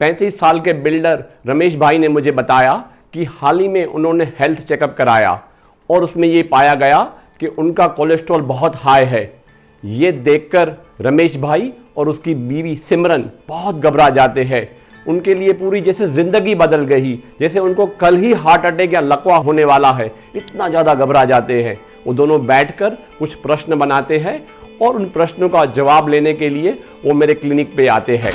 35 साल के बिल्डर रमेश भाई ने मुझे बताया कि हाल ही में उन्होंने हेल्थ चेकअप कराया और उसमें ये पाया गया कि उनका कोलेस्ट्रॉल बहुत हाई है। ये देखकर रमेश भाई और उसकी बीवी सिमरन बहुत घबरा जाते हैं। उनके लिए पूरी जैसे ज़िंदगी बदल गई, जैसे उनको कल ही हार्ट अटैक या लकवा होने वाला है, इतना ज़्यादा घबरा जाते हैं। वो दोनों बैठकर कुछ प्रश्न बनाते हैं और उन प्रश्नों का जवाब लेने के लिए वो मेरे क्लिनिक पे आते हैं।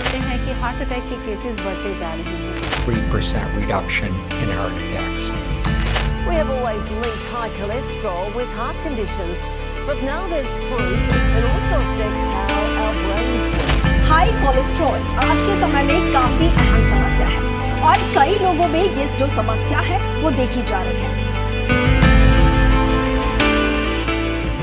कि हार्ट अटैक के केसेस बढ़ते जा रहे हैं। 3% reduction in heart attacks. We have always linked high cholesterol with heart conditions, but now there's proof it can also affect how our brains work. High cholesterol आज के समय में काफी अहम समस्या है और कई लोगों में ये जो समस्या है वो देखी जा रही है।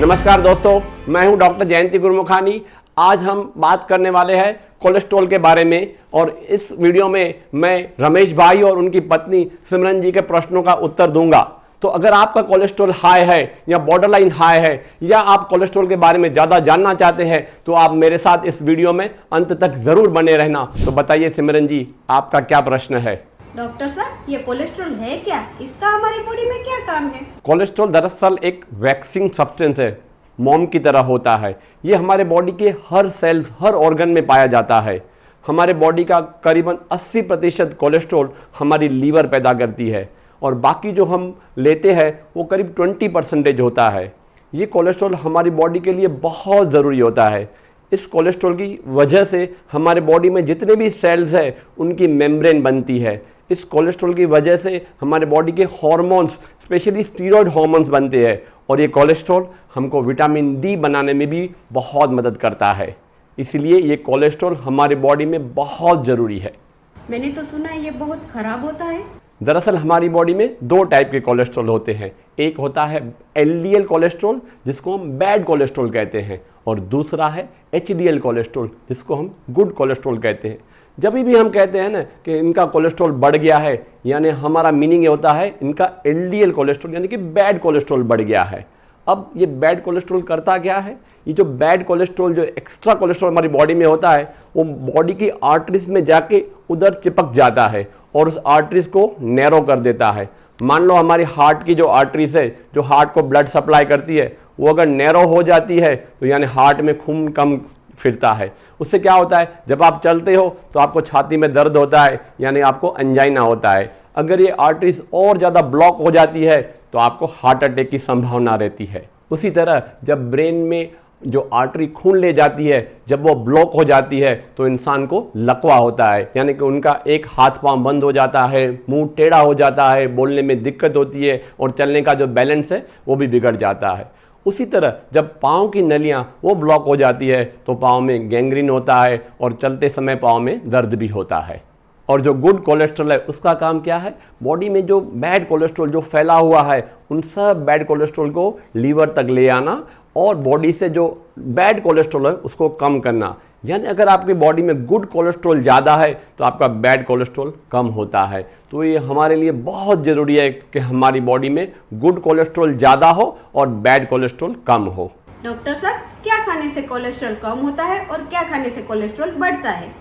नमस्कार दोस्तों, मैं हूं डॉक्टर जयंती गुरुमुखानी। आज हम बात करने वाले हैं कोलेस्ट्रॉल के बारे में और इस वीडियो में मैं रमेश भाई और उनकी पत्नी सिमरन जी के प्रश्नों का उत्तर दूंगा। तो अगर आपका कोलेस्ट्रॉल हाई है या बॉर्डरलाइन हाई है या आप कोलेस्ट्रॉल के बारे में ज़्यादा जानना चाहते हैं तो आप मेरे साथ इस वीडियो में अंत तक ज़रूर बने रहना। तो बताइए सिमरन जी, आपका क्या प्रश्न है? डॉक्टर साहब, ये कोलेस्ट्रॉल है क्या? इसका हमारी बॉडी में क्या काम है? कोलेस्ट्रॉल दरअसल एक वैक्सिंग सब्सटेंस है, मोम की तरह होता है। ये हमारे बॉडी के हर सेल्स, हर ऑर्गन में पाया जाता है। हमारे बॉडी का करीबन 80% कोलेस्ट्रॉल हमारी लीवर पैदा करती है और बाकी जो हम लेते हैं वो करीब 20% होता है। ये कोलेस्ट्रॉल हमारी बॉडी के लिए बहुत ज़रूरी होता है। इस कोलेस्ट्रॉल की वजह से हमारे बॉडी में जितने भी सेल्स हैं उनकी मेम्ब्रेन बनती है। इस कोलेस्ट्रॉल की वजह से हमारे बॉडी के हार्मोन्स, स्पेशली स्टीरॉयड हार्मोन्स बनते हैं और ये कोलेस्ट्रॉल हमको विटामिन डी बनाने में भी बहुत मदद करता है। इसलिए ये कोलेस्ट्रॉल हमारी बॉडी में बहुत ज़रूरी है। मैंने तो सुना है ये बहुत खराब होता है। दरअसल हमारी बॉडी में दो टाइप के कोलेस्ट्रॉल होते हैं। एक होता है LDL कोलेस्ट्रॉल जिसको हम बैड कोलेस्ट्रॉल कहते हैं और दूसरा है HDL कोलेस्ट्रॉल जिसको हम गुड कोलेस्ट्रॉल कहते हैं। जब भी हम कहते हैं ना कि इनका कोलेस्ट्रॉल बढ़ गया है, यानी हमारा मीनिंग ये होता है इनका LDL कोलेस्ट्रॉल यानी कि बैड कोलेस्ट्रॉल बढ़ गया है। अब ये बैड कोलेस्ट्रॉल करता क्या है? ये जो बैड कोलेस्ट्रॉल, जो एक्स्ट्रा कोलेस्ट्रॉल हमारी बॉडी में होता है वो बॉडी की आर्टरीज में जाके उधर चिपक जाता है और उस आर्टरीज को नैरो कर देता है। मान लो हमारी हार्ट की जो आर्टरीज है जो हार्ट को ब्लड सप्लाई करती है वो अगर नैरो हो जाती है तो यानी हार्ट में खून कम फिरता है। उससे क्या होता है, जब आप चलते हो तो आपको छाती में दर्द होता है यानी आपको अंजाइना होता है। अगर ये आर्टरीज और ज़्यादा ब्लॉक हो जाती है तो आपको हार्ट अटैक की संभावना रहती है। उसी तरह जब ब्रेन में जो आर्टरी खून ले जाती है जब वो ब्लॉक हो जाती है तो इंसान को लकवा होता है, यानी कि उनका एक हाथ पांव बंद हो जाता है, मुंह टेढ़ा हो जाता है, बोलने में दिक्कत होती है और चलने का जो बैलेंस है वो भी बिगड़ जाता है। उसी तरह जब पाँव की नलियाँ वो ब्लॉक हो जाती है तो पाँव में गैंग्रीन होता है और चलते समय पाँव में दर्द भी होता है। और जो गुड कोलेस्ट्रॉल है उसका काम क्या है? बॉडी में जो बैड कोलेस्ट्रॉल जो फैला हुआ है उन सब बैड कोलेस्ट्रॉल को लीवर तक ले आना और बॉडी से जो बैड कोलेस्ट्रॉल है उसको कम करना। यानी अगर आपकी बॉडी में गुड कोलेस्ट्रॉल ज़्यादा है तो आपका बैड कोलेस्ट्रॉल कम होता है। तो ये हमारे लिए बहुत ज़रूरी है कि हमारी बॉडी में गुड कोलेस्ट्रॉल ज़्यादा हो और बैड कोलेस्ट्रॉल कम हो। डॉक्टर साहब, क्या खाने से कोलेस्ट्रॉल कम होता है और क्या खाने से कोलेस्ट्रॉल बढ़ता है?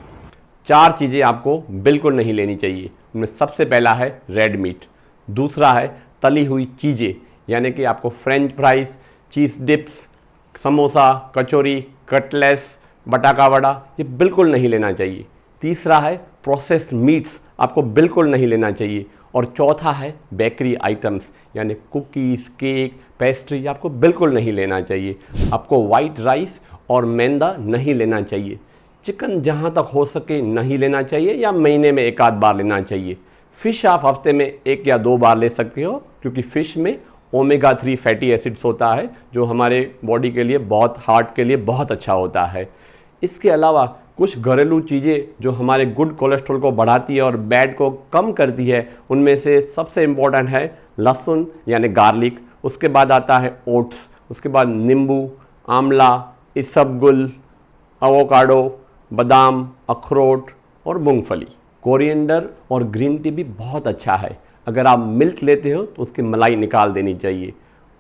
4 चीज़ें आपको बिल्कुल नहीं लेनी चाहिए। उनमें सबसे पहला है रेड मीट, दूसरा है तली हुई चीज़ें यानी कि आपको फ्रेंच फ्राइज़, चीज़ डिप्स, समोसा, कचौरी, कटलेस, बटाका वड़ा ये बिल्कुल नहीं लेना चाहिए। तीसरा है प्रोसेस्ड मीट्स, आपको बिल्कुल नहीं लेना चाहिए। और चौथा है बेकरी आइटम्स यानी कुकीज़, केक, पेस्ट्री, आपको बिल्कुल नहीं लेना चाहिए। आपको वाइट राइस और मैदा नहीं लेना चाहिए। चिकन जहाँ तक हो सके नहीं लेना चाहिए या महीने में 1 आध बार लेना चाहिए। फ़िश आप हफ्ते में 1 या 2 बार ले सकते हो क्योंकि फ़िश में ओमेगा 3 फैटी एसिड्स होता है जो हमारे बॉडी के लिए बहुत, हार्ट के लिए बहुत अच्छा होता है। इसके अलावा कुछ घरेलू चीज़ें जो हमारे गुड कोलेस्ट्रॉल को बढ़ाती है और बैड को कम करती है उनमें से सबसे इम्पोर्टेंट है लहसुन यानी गार्लिक, उसके बाद आता है ओट्स, उसके बाद नींबू, आंवला, इसबगुल, एवोकाडो, बादाम, अखरोट और मूंगफली। कोरिएंडर और ग्रीन टी भी बहुत अच्छा है। अगर आप मिल्क लेते हो तो उसकी मलाई निकाल देनी चाहिए।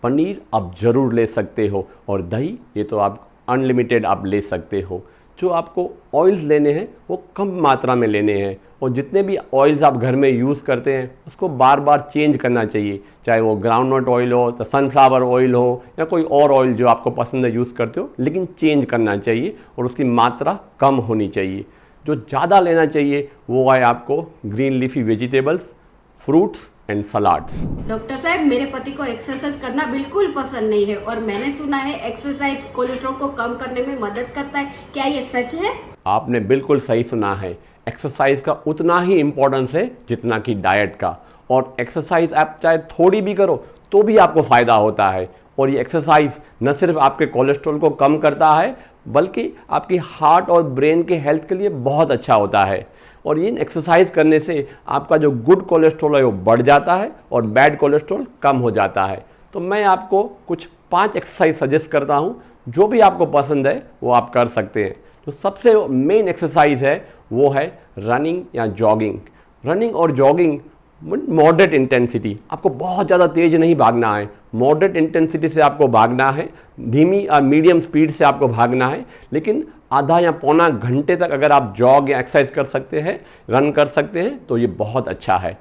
पनीर आप ज़रूर ले सकते हो और दही ये तो आप अनलिमिटेड आप ले सकते हो। जो आपको ऑयल्स लेने हैं वो कम मात्रा में लेने हैं, और जितने भी ऑयल्स आप घर में यूज़ करते हैं उसको बार बार चेंज करना चाहिए, चाहे वो ग्राउंडनट ऑयल हो, तो सनफ्लावर ऑयल हो, या कोई और ऑयल जो आपको पसंद है यूज़ करते हो, लेकिन चेंज करना चाहिए और उसकी मात्रा कम होनी चाहिए। जो ज़्यादा लेना चाहिए वो है आपको green leafy vegetables, fruits and salads. Doctor साहब, मेरे पति को एक्सरसाइज करना बिल्कुल पसंद नहीं है और मैंने सुना है एक्सरसाइज कोलेस्ट्रॉल को कम करने में मदद करता है, क्या ये सच है? आपने बिल्कुल सही सुना है। एक्सरसाइज का उतना ही इम्पोर्टेंस है जितना कि डाइट का, और एक्सरसाइज आप चाहे थोड़ी भी करो तो भी आपको फ़ायदा होता है। और ये एक्सरसाइज न सिर्फ आपके कोलेस्ट्रॉल को कम करता है बल्कि आपकी हार्ट और ब्रेन के हेल्थ के लिए बहुत अच्छा होता है। और इन एक्सरसाइज करने से आपका जो गुड कोलेस्ट्रॉल है वो बढ़ जाता है और बैड कोलेस्ट्रॉल कम हो जाता है। तो मैं आपको कुछ 5 एक्सरसाइज सजेस्ट करता हूँ, जो भी आपको पसंद है वो आप कर सकते हैं। तो सबसे मेन एक्सरसाइज है वो है रनिंग या जॉगिंग। रनिंग और जॉगिंग मॉडरेट इंटेंसिटी, आपको बहुत ज़्यादा तेज़ नहीं भागना है, मॉडरेट इंटेंसिटी से आपको भागना है, धीमी और मीडियम स्पीड से आपको भागना है, लेकिन आधा या पौना घंटे तक अगर आप जॉग या एक्सरसाइज कर सकते हैं, रन कर सकते हैं, तो ये बहुत अच्छा है।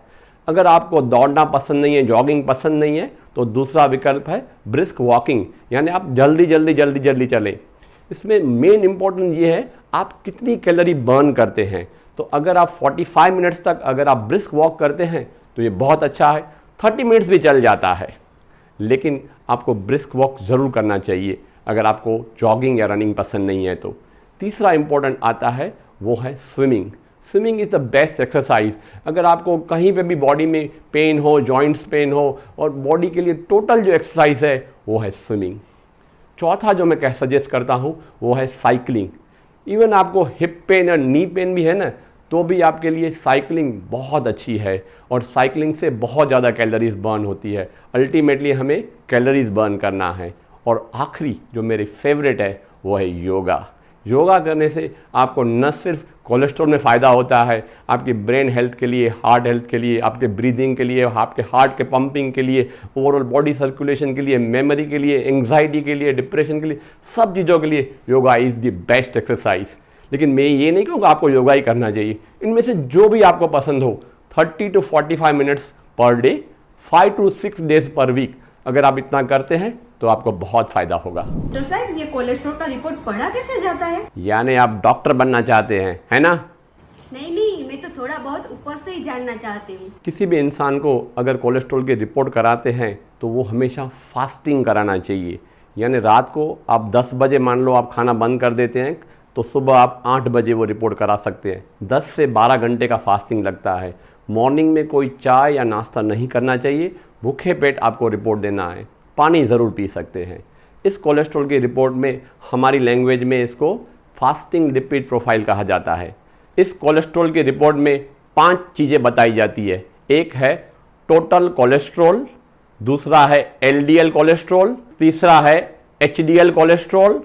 अगर आपको दौड़ना पसंद नहीं है, जॉगिंग पसंद नहीं है, तो दूसरा विकल्प है ब्रिस्क वॉकिंग, यानी आप जल्दी चलें। इसमें मेन इम्पोर्टेंट ये है आप कितनी कैलोरी बर्न करते हैं। तो अगर आप 45 मिनट्स तक अगर आप ब्रिस्क वॉक करते हैं तो ये बहुत अच्छा है, 30 मिनट्स भी चल जाता है, लेकिन आपको ब्रिस्क वॉक ज़रूर करना चाहिए अगर आपको जॉगिंग या रनिंग पसंद नहीं है तो। तीसरा इम्पोर्टेंट आता है वो है swimming. Swimming is the best exercise. अगर आपको कहीं पे भी बॉडी में पेन हो, जॉइंट्स पेन हो, और बॉडी के लिए टोटल जो एक्सरसाइज है वो है स्विमिंग। चौथा जो मैं सजेस्ट करता हूँ वो है साइकिलिंग। इवन आपको हिप पेन और नी पेन भी है ना, तो भी आपके लिए साइकिलिंग बहुत अच्छी है, और साइकिलिंग से बहुत ज़्यादा कैलोरीज बर्न होती है। अल्टीमेटली हमें कैलोरीज बर्न करना है। और आखिरी जो मेरी फेवरेट है वो है योगा। योगा करने से आपको न सिर्फ कोलेस्ट्रॉल में फ़ायदा होता है, आपकी ब्रेन हेल्थ के लिए, हार्ट हेल्थ के लिए, आपके ब्रीदिंग के लिए, आपके हार्ट के पंपिंग के लिए, ओवरऑल बॉडी सर्कुलेशन के लिए, मेमोरी के लिए, एंग्जाइटी के लिए, डिप्रेशन के लिए, सब चीज़ों के लिए yoga is the best exercise. लेकिन मैं ये नहीं कहूँगा आपको योगा ही करना चाहिए, इनमें से जो भी आपको पसंद हो, 30 to 45 minutes per day, 5 to 6 days per week, अगर आप इतना करते हैं तो आपको बहुत फ़ायदा होगा। डॉक्टर साहब, ये कोलेस्ट्रॉल का रिपोर्ट पढ़ा कैसे जाता है? यानी आप डॉक्टर बनना चाहते हैं, है ना? नहीं, मैं तो थोड़ा बहुत ऊपर से ही जानना चाहती हूँ। किसी भी इंसान को अगर कोलेस्ट्रॉल की रिपोर्ट कराते हैं तो वो हमेशा फास्टिंग कराना चाहिए। यानी रात को आप 10 बजे मान लो आप खाना बंद कर देते हैं, तो सुबह आप 8 बजे वो रिपोर्ट करा सकते हैं। 10 से 12 घंटे का फास्टिंग लगता है। मॉर्निंग में कोई चाय या नाश्ता नहीं करना चाहिए, भूखे पेट आपको रिपोर्ट देना है। पानी ज़रूर पी सकते हैं। इस कोलेस्ट्रॉल की रिपोर्ट में हमारी लैंग्वेज में इसको फास्टिंग लिपिड प्रोफाइल कहा जाता है। इस कोलेस्ट्रॉल की रिपोर्ट में 5 चीज़ें बताई जाती है। एक है टोटल कोलेस्ट्रॉल, दूसरा है LDL कोलेस्ट्रॉल, तीसरा है HDL कोलेस्ट्रॉल,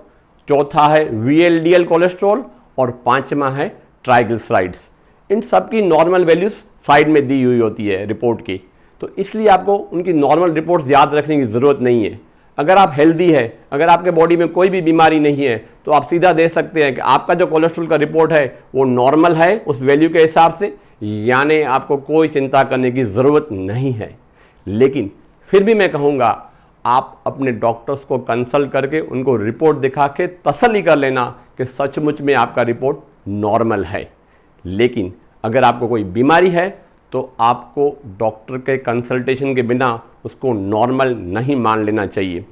चौथा है VLDL कोलेस्ट्रॉल, और 5वां है ट्राइग्लिसराइड्स। इन सब की नॉर्मल वैल्यूज़ साइड में दी हुई होती है रिपोर्ट की, तो इसलिए आपको उनकी नॉर्मल रिपोर्ट्स याद रखने की ज़रूरत नहीं है। अगर आप हेल्दी है, अगर आपके बॉडी में कोई भी बीमारी नहीं है, तो आप सीधा दे सकते हैं कि आपका जो कोलेस्ट्रॉल का रिपोर्ट है वो नॉर्मल है उस वैल्यू के हिसाब से, यानी आपको कोई चिंता करने की ज़रूरत नहीं है। लेकिन फिर भी मैं कहूँगा आप अपने डॉक्टर्स को कंसल्ट करके उनको रिपोर्ट दिखा के तसल्ली कर लेना कि सचमुच में आपका रिपोर्ट नॉर्मल है। लेकिन अगर आपको कोई बीमारी है तो आपको डॉक्टर के कंसल्टेशन के बिना उसको नॉर्मल नहीं मान लेना चाहिए।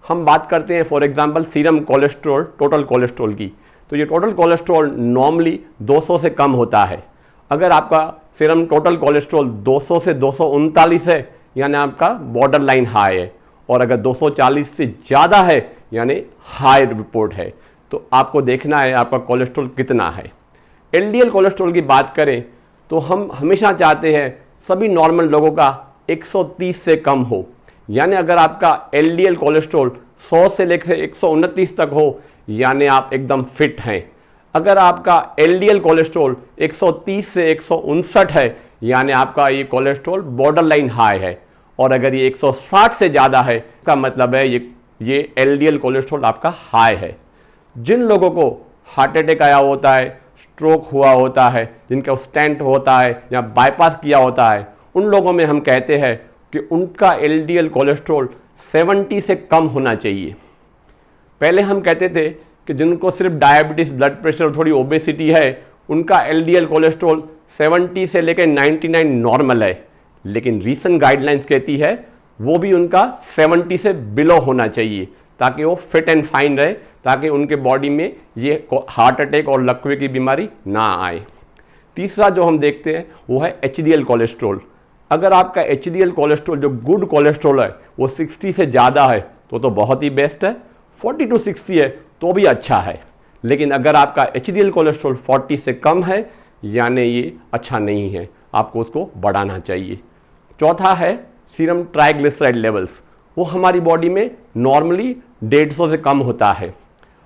हम बात करते हैं for example serum cholesterol, total cholesterol की, तो ये टोटल कोलेस्ट्रॉल नॉर्मली 200 से कम होता है। अगर आपका सीरम टोटल कोलेस्ट्रॉल 200 से 239 है, यानी आपका बॉर्डर लाइन हाई है, और अगर 240 से ज़्यादा है यानी हाई रिपोर्ट है, तो आपको देखना है आपका कोलेस्ट्रॉल कितना है। LDL कोलेस्ट्रॉल की बात करें तो हम हमेशा चाहते हैं सभी नॉर्मल लोगों का 130 से कम हो, यानी अगर आपका LDL कोलेस्ट्रॉल 100 से लेकर 129 तक हो, यानी आप एकदम फिट हैं। अगर आपका LDL कोलेस्ट्रॉल 130 से 159 है, यानी आपका ये कोलेस्ट्रॉल बॉर्डर लाइन हाई है, और अगर ये 160 से ज़्यादा है, इसका मतलब है ये LDL कोलेस्ट्रॉल आपका हाई है। जिन लोगों को हार्ट अटैक आया होता है, स्ट्रोक हुआ होता है, जिनका स्टेंट होता है या बाईपास किया होता है, उन लोगों में हम कहते हैं कि उनका LDL कोलेस्ट्रॉल 70 से कम होना चाहिए। पहले हम कहते थे कि जिनको सिर्फ डायबिटीज़, ब्लड प्रेशर और थोड़ी ओबेसिटी है, उनका LDL कोलेस्ट्रॉल 70 से लेकर 99 नॉर्मल है, लेकिन रीसेंट गाइडलाइंस कहती है वो भी उनका 70 से बिलो होना चाहिए ताकि वो फिट एंड फाइन रहे, ताकि उनके बॉडी में ये हार्ट अटैक और लकवे की बीमारी ना आए। तीसरा जो हम देखते हैं वो है HDL कोलेस्ट्रॉल। अगर आपका HDL कोलेस्ट्रॉल जो गुड कोलेस्ट्रॉल है वो 60 से ज़्यादा है तो बहुत ही बेस्ट है, 40 to 60 है तो भी अच्छा है, लेकिन अगर आपका HDL कोलेस्ट्रॉल 40 से कम है यानी ये अच्छा नहीं है, आपको उसको बढ़ाना चाहिए। चौथा है सीरम ट्राइग्लिसराइड लेवल्स। वो हमारी बॉडी में नॉर्मली 150 से कम होता है।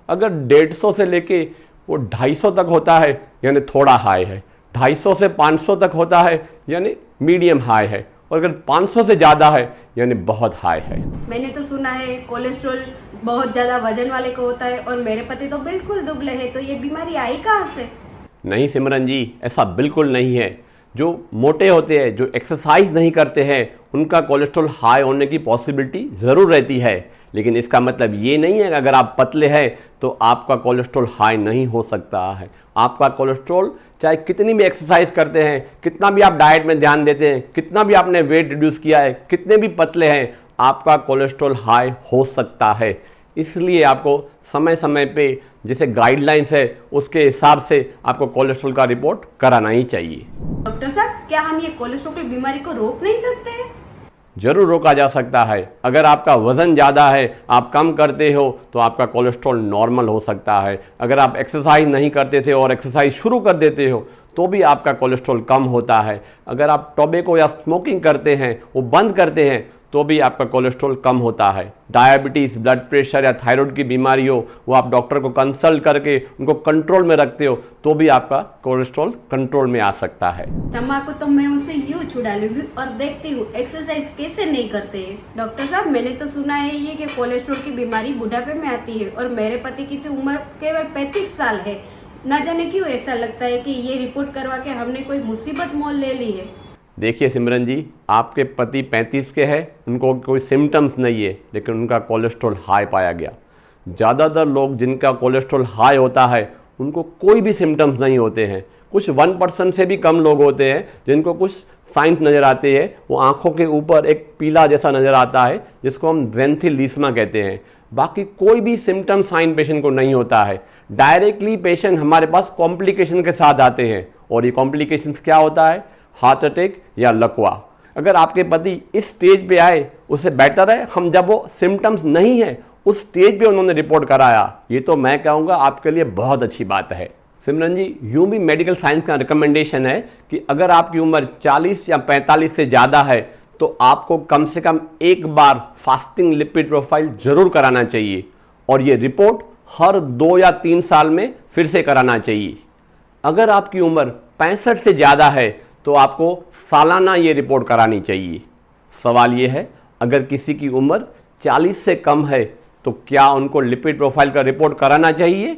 अगर 150 से लेके वो 250 तक होता है यानी थोड़ा हाई है, 250 से 500 तक होता है यानी मीडियम हाई है, और अगर 500 से ज़्यादा है यानी बहुत हाई है। मैंने तो सुना है कोलेस्ट्रॉल बहुत ज़्यादा वजन वाले को होता है और मेरे पति तो बिल्कुल दुबले हैं, तो ये बीमारी आई कहाँ से? नहीं सिमरन जी, ऐसा बिल्कुल नहीं है। जो मोटे होते हैं, जो एक्सरसाइज नहीं करते हैं, उनका कोलेस्ट्रॉल हाई होने की पॉसिबिलिटी ज़रूर रहती है, लेकिन इसका मतलब ये नहीं है कि अगर आप पतले हैं तो आपका कोलेस्ट्रॉल हाई नहीं हो सकता है। आपका कोलेस्ट्रॉल चाहे कितनी भी एक्सरसाइज करते हैं, कितना भी आप डाइट में ध्यान देते हैं, कितना भी आपने वेट रिड्यूस किया है, कितने भी पतले हैं, आपका कोलेस्ट्रॉल हाई हो सकता है। इसलिए आपको समय समय पे जैसे गाइडलाइंस है उसके हिसाब से आपको कोलेस्ट्रॉल का रिपोर्ट कराना ही चाहिए। डॉक्टर साहब, क्या हम ये कोलेस्ट्रॉल की बीमारी को रोक नहीं सकते हैं? जरूर रोका जा सकता है। अगर आपका वज़न ज़्यादा है, आप कम करते हो तो आपका कोलेस्ट्रॉल नॉर्मल हो सकता है। अगर आप एक्सरसाइज नहीं करते थे और एक्सरसाइज शुरू कर देते हो तो भी आपका कोलेस्ट्रॉल कम होता है। अगर आप टोबैको या स्मोकिंग करते हैं, वो बंद करते हैं, तो भी आपका कोलेस्ट्रॉल कम होता है। डायबिटीज़, ब्लड प्रेशर या थायराइड की बीमारी हो, वो आप डॉक्टर को कंसल्ट करके उनको कंट्रोल में रखते हो तो भी आपका कोलेस्ट्रॉल कंट्रोल में आ सकता है। तम्बाकू तो मैं उनसे यूँ छुड़ा लूँगी और देखती हूँ एक्सरसाइज कैसे नहीं करते हैं। डॉक्टर साहब, मैंने तो सुना है ये कि कोलेस्ट्रॉल की बीमारी बुढ़ापे में आती है और मेरे पति की तो उम्र केवल 35 साल है। ना जाने क्यों ऐसा लगता है कि ये रिपोर्ट करवा के हमने कोई मुसीबत मोल ले ली है। देखिए सिमरन जी, आपके पति 35 के हैं, उनको कोई सिम्टम्स नहीं है, लेकिन उनका कोलेस्ट्रॉल हाई पाया गया। ज़्यादातर लोग जिनका कोलेस्ट्रॉल हाई होता है उनको कोई भी सिम्टम्स नहीं होते हैं। कुछ 1% से भी कम लोग होते हैं जिनको कुछ साइंस नज़र आते हैं। वो आँखों के ऊपर एक पीला जैसा नज़र आता है जिसको हम ज़ेंथिलीस्मा कहते हैं। बाकी कोई भी सिम्टम साइन पेशेंट को नहीं होता है। डायरेक्टली पेशेंट हमारे पास कॉम्प्लिकेशन के साथ आते हैं, और ये कॉम्प्लिकेशंस क्या होता है? हार्ट अटैक या लकवा। अगर आपके पति इस स्टेज पे आए उससे बेटर है हम जब वो सिम्टम्स नहीं है उस स्टेज पे उन्होंने रिपोर्ट कराया, ये तो मैं कहूँगा आपके लिए बहुत अच्छी बात है। सिमरन जी, यूँ भी मेडिकल साइंस का रिकमेंडेशन है कि अगर आपकी उम्र 40 या 45 से ज़्यादा है तो आपको कम से कम एक बार फास्टिंग लिपिड प्रोफाइल ज़रूर कराना चाहिए, और ये रिपोर्ट हर 2 या 3 साल में फिर से कराना चाहिए। अगर आपकी उम्र 65 से ज़्यादा है तो आपको सालाना ये रिपोर्ट करानी चाहिए। सवाल ये है, अगर किसी की उम्र 40 से कम है तो क्या उनको लिपिड प्रोफाइल का रिपोर्ट कराना चाहिए?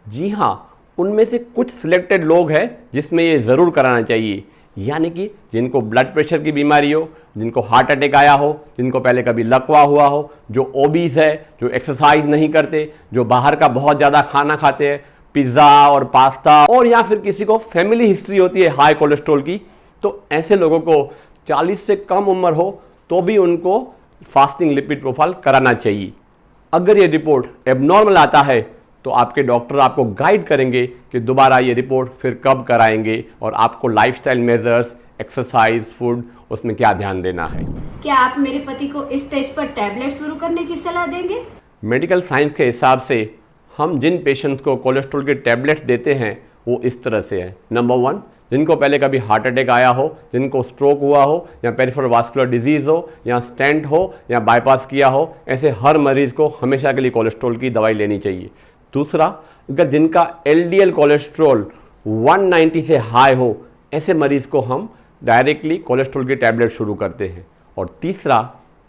जी हाँ, उनमें से कुछ सिलेक्टेड लोग हैं जिसमें ये ज़रूर कराना चाहिए, यानी कि जिनको ब्लड प्रेशर की बीमारी हो, जिनको हार्ट अटैक आया हो, जिनको पहले कभी लकवा हुआ हो, जो ओबीस है, जो एक्सरसाइज नहीं करते, जो बाहर का बहुत ज़्यादा खाना खाते हैं, पिज़्ज़ा और पास्ता, और या फिर किसी को फैमिली हिस्ट्री होती है हाई कोलेस्ट्रॉल की, तो ऐसे लोगों को 40 से कम उम्र हो तो भी उनको फास्टिंग लिपिड प्रोफाइल कराना चाहिए। अगर ये रिपोर्ट एबनॉर्मल आता है तो आपके डॉक्टर आपको गाइड करेंगे कि दोबारा ये रिपोर्ट फिर कब कराएंगे और आपको लाइफस्टाइल मेजर्स, एक्सरसाइज, फूड, उसमें क्या ध्यान देना है। क्या आप मेरे पति को इस स्टेज पर टैबलेट शुरू करने की सलाह देंगे? मेडिकल साइंस के हिसाब से हम जिन पेशेंट्स को कोलेस्ट्रॉल के टैबलेट्स देते हैं वो इस तरह से है। नंबर 1, जिनको पहले कभी हार्ट अटैक आया हो, जिनको स्ट्रोक हुआ हो या पेरिफेरल वास्कुलर डिजीज़ हो या स्टेंट हो या बाईपास किया हो, ऐसे हर मरीज़ को हमेशा के लिए कोलेस्ट्रॉल की दवाई लेनी चाहिए। दूसरा, अगर जिनका LDL कोलेस्ट्रॉल 190 से हाई हो, ऐसे मरीज़ को हम डायरेक्टली कोलेस्ट्रॉल की टैबलेट शुरू करते हैं। और तीसरा,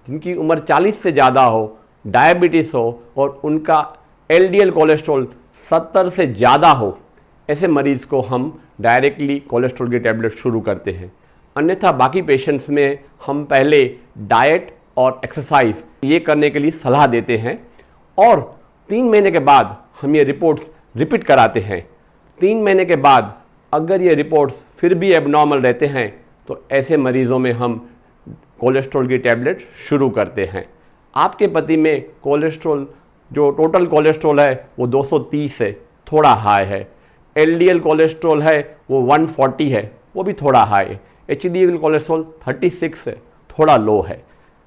जिनकी उम्र 40 से ज़्यादा हो, डायबिटीज़ हो और उनका LDL कोलेस्ट्रॉल 70 से ज़्यादा हो, ऐसे मरीज़ को हम डायरेक्टली कोलेस्ट्रॉल की टैबलेट शुरू करते हैं। अन्यथा बाकी पेशेंट्स में हम पहले डाइट और एक्सरसाइज ये करने के लिए सलाह देते हैं और 3 महीने के बाद हम ये रिपोर्ट्स रिपीट कराते हैं। 3 महीने के बाद अगर ये रिपोर्ट्स फिर भी एबनॉर्मल रहते हैं तो ऐसे मरीज़ों में हम कोलेस्ट्रॉल की टैबलेट शुरू करते हैं। आपके पति में कोलेस्ट्रॉल जो टोटल कोलेस्ट्रॉल है वो 230 है, थोड़ा हाई है। LDL कोलेस्ट्रॉल है वो 140 है, वो भी थोड़ा हाई है। HDL कोलेस्ट्रॉल 36 है, थोड़ा लो है।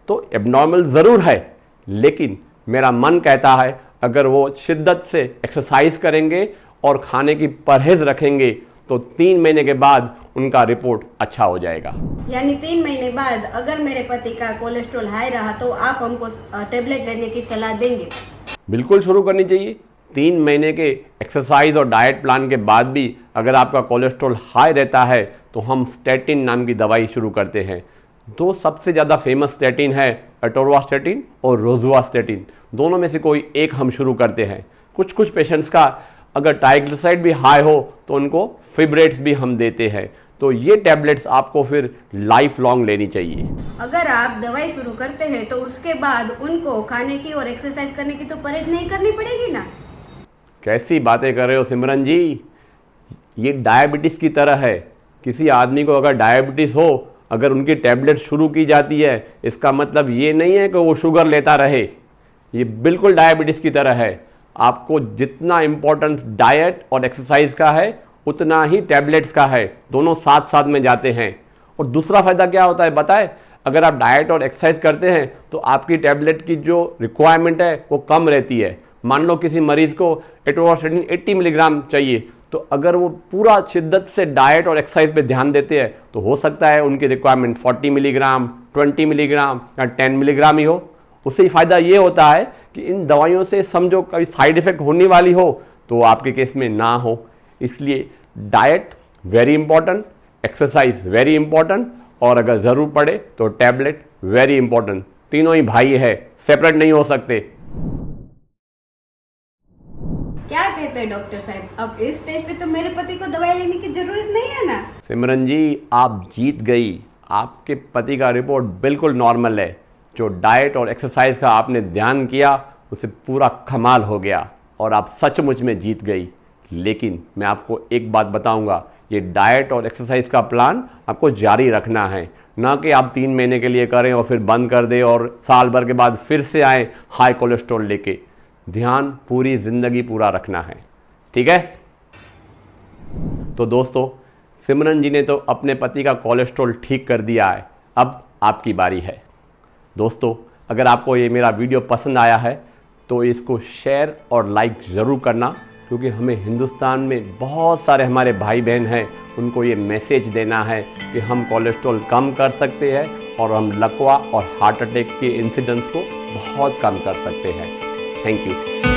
तो एबनॉर्मल ज़रूर है, लेकिन मेरा मन कहता है अगर वो शिद्दत से एक्सरसाइज करेंगे और खाने की परहेज़ रखेंगे तो 3 महीने के बाद उनका रिपोर्ट अच्छा हो जाएगा। यानी 3 महीने बाद अगर मेरे पति का कोलेस्ट्रॉल हाई रहा तो आप हमको टेबलेट लेने की सलाह देंगे? बिल्कुल शुरू करनी चाहिए। 3 महीने के एक्सरसाइज और डाइट प्लान के बाद भी अगर आपका कोलेस्ट्रॉल हाई रहता है तो हम स्टैटिन नाम की दवाई शुरू करते हैं। 2 सबसे ज़्यादा फेमस स्टैटिन है, एटोरवास्टैटिन और रोजुवास्टैटिन। दोनों में से कोई एक हम शुरू करते हैं। कुछ पेशेंट्स का अगर ट्राइग्लिसराइड भी हाई हो तो उनको फिब्रेट्स भी हम देते हैं। तो ये टैबलेट्स आपको फिर लाइफ लॉन्ग लेनी चाहिए। अगर आप दवाई शुरू करते हैं तो उसके बाद उनको खाने की और एक्सरसाइज करने की तो परहेज नहीं करनी पड़ेगी ना? कैसी बातें कर रहे हो सिमरन जी, ये डायबिटीज़ की तरह है। किसी आदमी को अगर डायबिटीज़ हो, अगर उनकी टैबलेट शुरू की जाती है, इसका मतलब ये नहीं है कि वो शुगर लेता रहे। ये बिल्कुल डायबिटीज़ की तरह है। आपको जितना इम्पोर्टेंस डाइट और एक्सरसाइज का है उतना ही टैबलेट्स का है, दोनों साथ साथ में जाते हैं। और दूसरा फ़ायदा क्या होता है बताए, अगर आप डाइट और एक्सरसाइज करते हैं तो आपकी टैबलेट की जो रिक्वायरमेंट है वो कम रहती है। मान लो किसी मरीज़ को एटोरवास्टैटिन 80 मिलीग्राम चाहिए, तो अगर वो पूरा शिद्दत से डाइट और एक्सरसाइज पे ध्यान देते हैं तो हो सकता है उनकी रिक्वायरमेंट 40 मिलीग्राम, 20 मिलीग्राम या 10 मिलीग्राम ही हो। उससे फ़ायदा ये होता है कि इन दवाइयों से समझो कभी साइड इफ़ेक्ट होने वाली हो तो आपके केस में ना हो। इसलिए diet very important, exercise very important और अगर ज़रूर पड़े तो टैबलेट वेरी इंपॉर्टेंट। तीनों ही भाई है, सेपरेट नहीं हो सकते। क्या कहते हैं डॉक्टर साहब, अब इस स्टेज पे तो मेरे पति को दवाई लेने की जरूरत नहीं है ना? सिमरन जी, आप जीत गई। आपके पति का रिपोर्ट बिल्कुल नॉर्मल है। जो डाइट और एक्सरसाइज का आपने ध्यान किया उसे पूरा कमाल हो गया और आप सचमुच में जीत गई। लेकिन मैं आपको एक बात बताऊंगा, ये डाइट और एक्सरसाइज का प्लान आपको जारी रखना है, ना कि आप 3 महीने के लिए करें और फिर बंद कर दें और साल भर के बाद फिर से आएँ हाई कोलेस्ट्रॉल लेके। ध्यान पूरी ज़िंदगी पूरा रखना है, ठीक है? तो दोस्तों, सिमरन जी ने तो अपने पति का कोलेस्ट्रॉल ठीक कर दिया है, अब आपकी बारी है। दोस्तों, अगर आपको ये मेरा वीडियो पसंद आया है तो इसको शेयर और लाइक ज़रूर करना, क्योंकि हमें हिंदुस्तान में बहुत सारे हमारे भाई बहन हैं, उनको ये मैसेज देना है कि हम कोलेस्ट्रॉल कम कर सकते हैं और हम लकवा और हार्ट अटैक के इंसिडेंट्स को बहुत कम कर सकते हैं। Thank you.